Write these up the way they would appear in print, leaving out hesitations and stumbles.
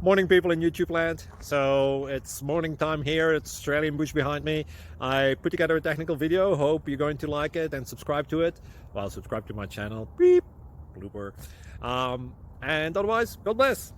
Morning, people in YouTube land. So it's morning time here. It's Australian bush behind me. I put together a technical video. Hope you're going to like it and subscribe to it. Well, subscribe to my channel. Beep. Blooper. And otherwise, God bless.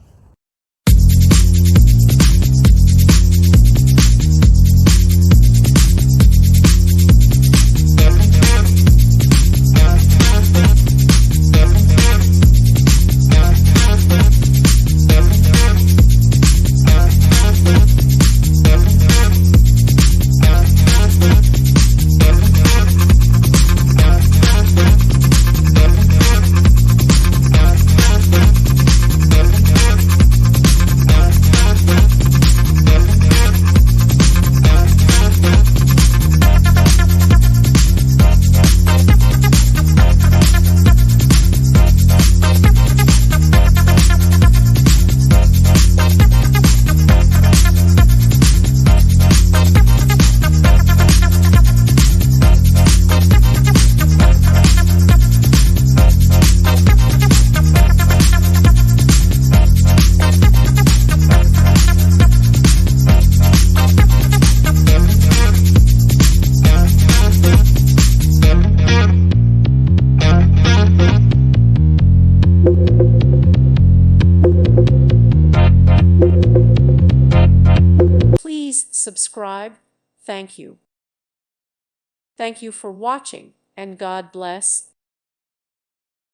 Please subscribe. Thank you. Thank you for watching, and God bless.